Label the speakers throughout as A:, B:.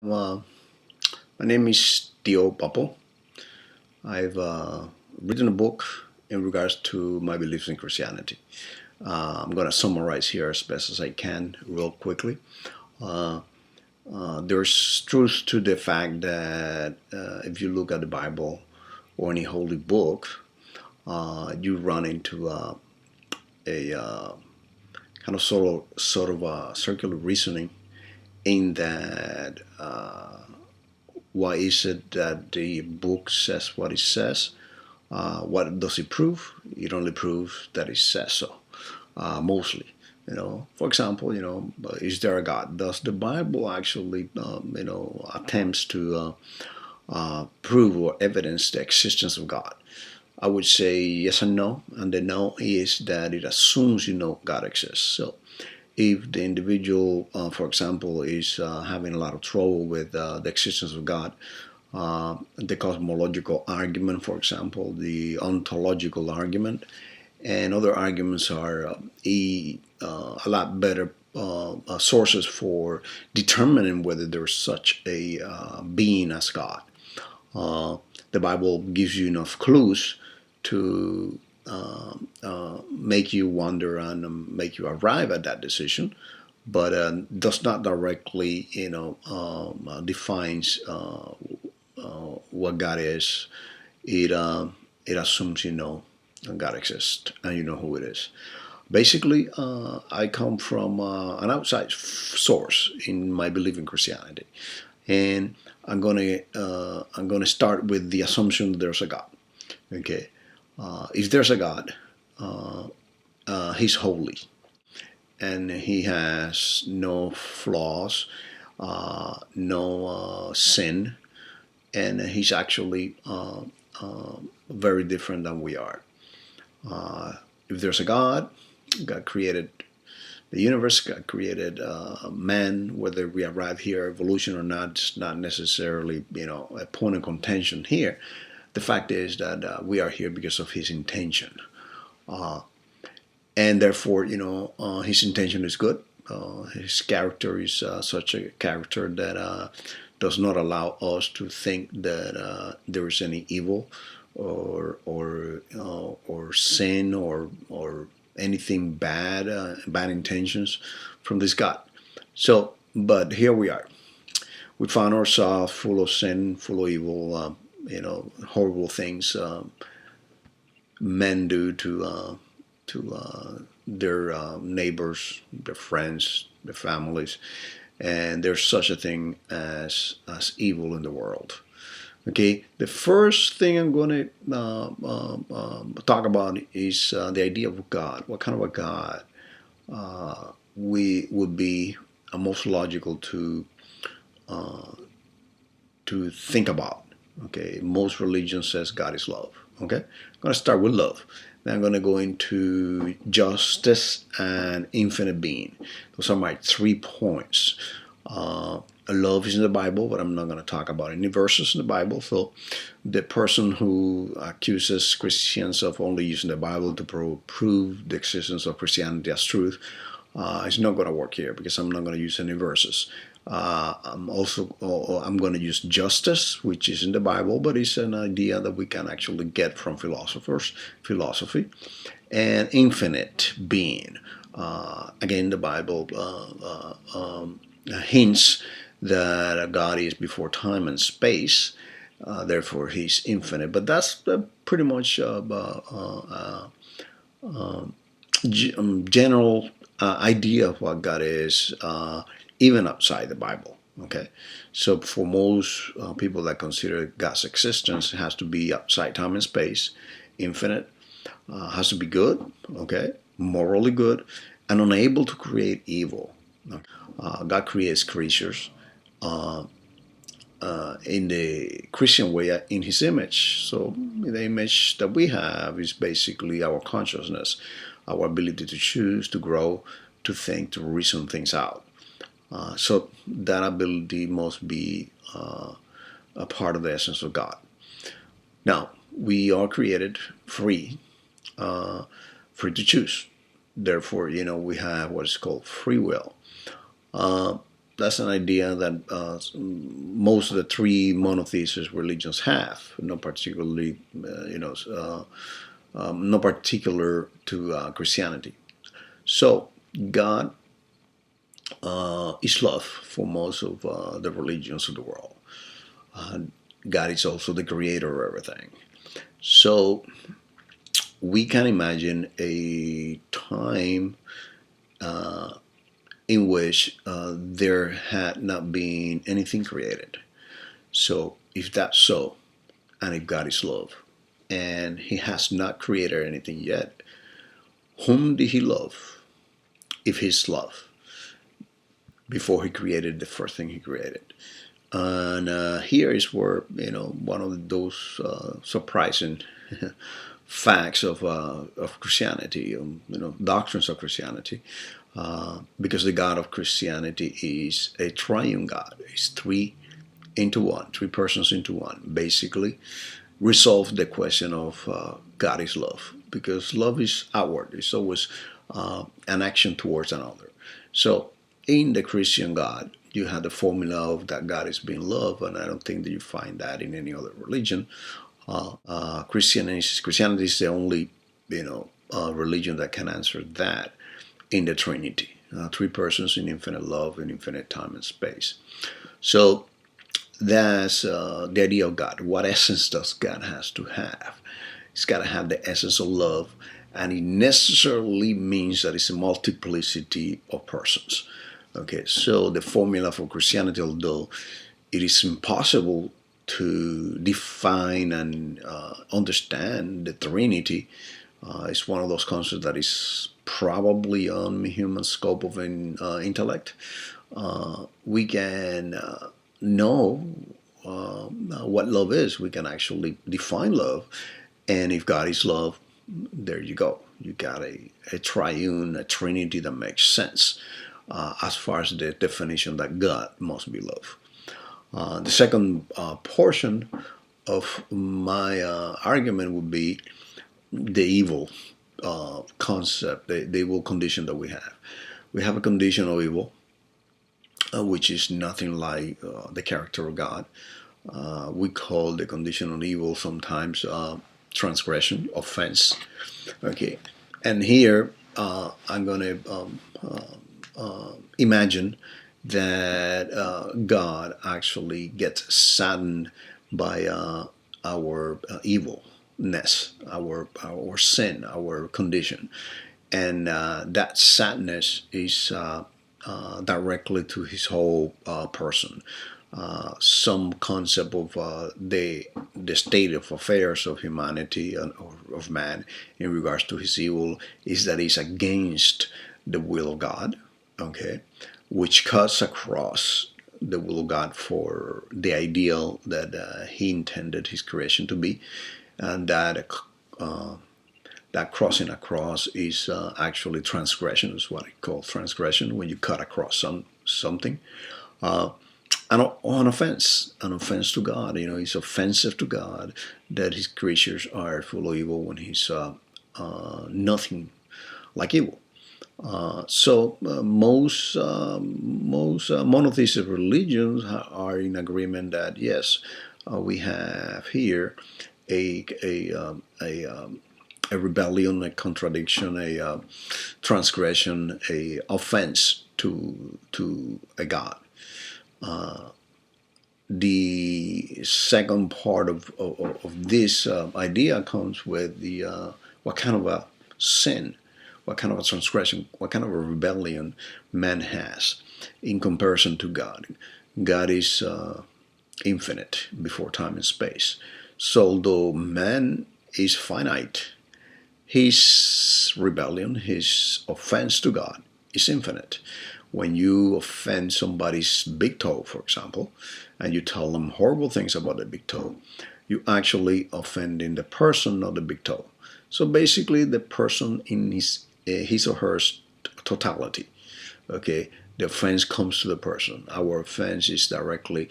A: Uh, my name is Theo Papo. I've written a book in regards to my beliefs in Christianity. I'm going to summarize here as best as I can, real quickly. Uh, there's truth to the fact that if you look at the Bible or any holy book, you run into a kind of sort of a circular reasoning in that why is it that the book says what it says? What does it prove? It only proves that it says so, mostly. For example, is there a God? Does the Bible actually, attempts to prove or evidence the existence of God? I would say yes and no, and the no is that it assumes God exists. So if the individual, for example, is having a lot of trouble with the existence of God, the cosmological argument, for example, the ontological argument, and other arguments are a lot better sources for determining whether there's such a being as God. The Bible gives you enough clues to make you wonder and make you arrive at that decision, but does not directly, defines what God is. It assumes God exists and you know who it is. Basically, I come from an outside source in my belief in Christianity, and I'm gonna start with the assumption that there's a God. Okay, if there's a God, He's holy and He has no flaws, no sin, and He's actually very different than we are. If there's a God, God created the universe, God created man. Whether we arrive here, evolution or not, it's not necessarily a point of contention here. The fact is that we are here because of His intention, and therefore, His intention is good. His character is such a character that does not allow us to think that there is any evil or sin or anything bad, bad intentions from this God. So, but here we are. We found ourselves full of sin, full of evil, horrible things men do to their neighbors, their friends, their families, and there's such a thing as evil in the world. Okay, the first thing I'm going to talk about is the idea of God. What kind of a God we would be most logical to think about. Okay, most religions says God is love. Okay, I'm going to start with love. Then I'm going to go into justice and infinite being. Those are my 3 points. Love is in the Bible, but I'm not going to talk about any verses in the Bible. So the person who accuses Christians of only using the Bible to prove the existence of Christianity as truth it's not going to work here because I'm not going to use any verses. I'm going to use justice, which is in the Bible, but it's an idea that we can actually get from philosophy, and infinite being. Again, the Bible hints that God is before time and space. Therefore, He's infinite. But that's pretty much general idea of what God is, even outside the Bible. Okay, so for most people that consider God's existence, it has to be outside time and space, infinite, has to be good. Okay, morally good, and unable to create evil. God creates creatures in the Christian way in His image. So the image that we have is basically our consciousness, our ability to choose, to grow, to think, to reason things out. So that ability must be a part of the essence of God. Now, we are created free, free to choose. Therefore, we have what is called free will. that's an idea that most of the three monotheist religions have, not particularly, not particular to Christianity. So God is love for most of the religions of the world. Uh, God is also the creator of everything. So we can imagine a time in which there had not been anything created. So if that's so, and if God is love, and He has not created anything yet, whom did He love if He's love before He created the first thing He created? And here is where one of those surprising facts of Christianity, doctrines of Christianity, because the God of Christianity is a triune God. It's three into one, three persons into one. Basically, resolve the question of God is love, because love is outward. It's always an action towards another. So in the Christian God, you have the formula of that God is being love, and I don't think that you find that in any other religion. Christianity is the only religion that can answer that in the Trinity. Three persons in infinite love in infinite time and space. So that's the idea of God. What essence does God has to have? It's got to have the essence of love, and it necessarily means that it's a multiplicity of persons. Okay, so the formula for Christianity, although it is impossible to define and understand the Trinity, it's one of those concepts that is probably on human scope of intellect. We can know what love is. We can actually define love, and if God is love, there you go. You got a triune, a trinity that makes sense as far as the definition that God must be love. The second portion of my argument would be the evil concept, the evil condition that we have. We have a condition of evil, which is nothing like the character of God. We call the condition of evil sometimes transgression, offense. Okay, and here I'm going to imagine that God actually gets saddened by our evilness, our sin, our condition, and that sadness is directly to his whole person. Some concept of the state of affairs of humanity and of man in regards to his evil is that it's against the will of God, okay, which cuts across the will of God for the ideal that He intended His creation to be, and that crossing across is actually transgression, is what I call transgression, when you cut across something. Uh, an offense to God. It's offensive to God that His creatures are full of evil when He's nothing like evil. Most monotheistic religions are in agreement that yes, we have here a a um, a, um, a rebellion, a contradiction, a transgression, a offense to a God. The second part of this idea comes with the what kind of a sin, what kind of a transgression, what kind of a rebellion man has in comparison to God. God is infinite before time and space. So although man is finite, his rebellion, his offense to God is infinite. When you offend somebody's big toe, for example, and you tell them horrible things about the big toe, you actually offending the person, not the big toe. So basically, the person in his or her totality. Okay, the offense comes to the person. Our offense is directly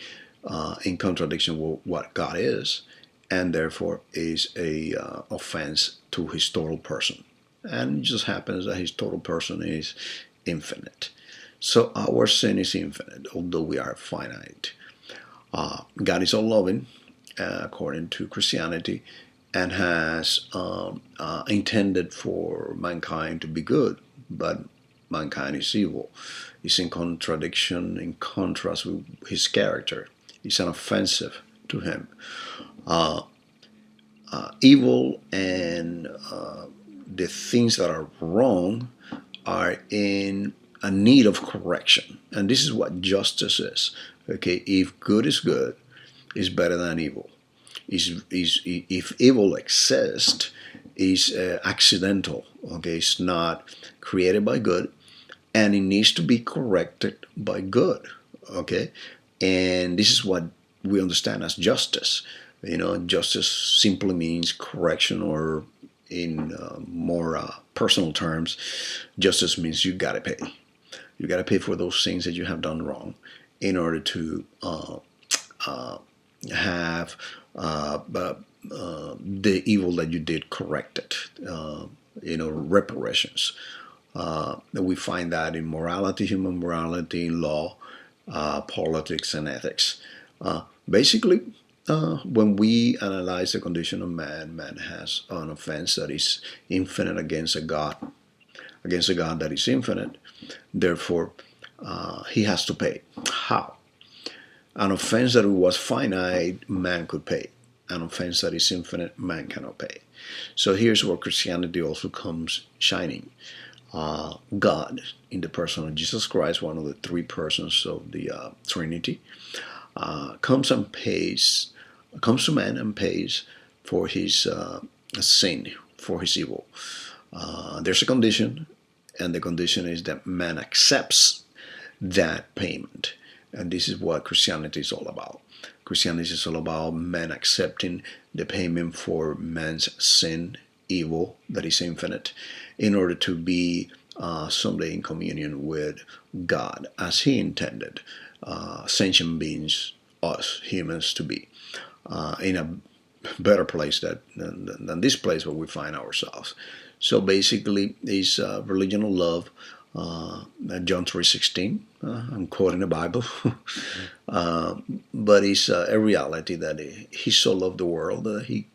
A: in contradiction with what God is, and therefore is a offense to His total person. And it just happens that His total person is infinite. So our sin is infinite, although we are finite. God is all loving, according to Christianity, and has intended for mankind to be good, but mankind is evil. It's in contradiction, in contrast with his character. It's an offensive to him. Evil and the things that are wrong are in a need of correction. And this is what justice is. Okay, if good is good, it's better than evil. If evil exists, is accidental. Okay, it's not created by good, and it needs to be corrected by good. Okay, and this is what we understand as justice. Justice simply means correction, or in more personal terms, justice means you gotta pay. You gotta pay for those things that you have done wrong in order to have the evil that you did corrected. Reparations. We find that in morality, human morality, in law, politics, and ethics. Basically, when we analyze the condition of man, man has an offense that is infinite against a God that is infinite. Therefore, he has to pay. How? An offense that was finite, man could pay. An offense that is infinite, man cannot pay. So here's where Christianity also comes shining. God, in the person of Jesus Christ, one of the three persons of the Trinity, comes to man and pays for his sin, for his evil. There's a condition, and the condition is that man accepts that payment. And this is what Christianity is all about. Christianity is all about man accepting the payment for man's sin, evil that is infinite, in order to be someday in communion with God as He intended sentient beings, us humans, to be in a better place than this place where we find ourselves. So basically, it's religion of love. John 3:16. I'm quoting the Bible, but it's a reality that he so loved the world that he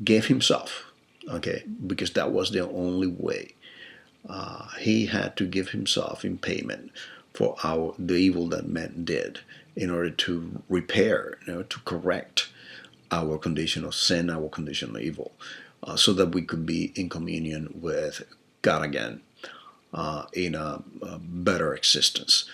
A: gave himself. Okay, because that was the only way. He had to give himself in payment for the evil that men did, in order to repair, to correct our condition of sin, our condition of evil, so that we could be in communion with God again, in a better existence.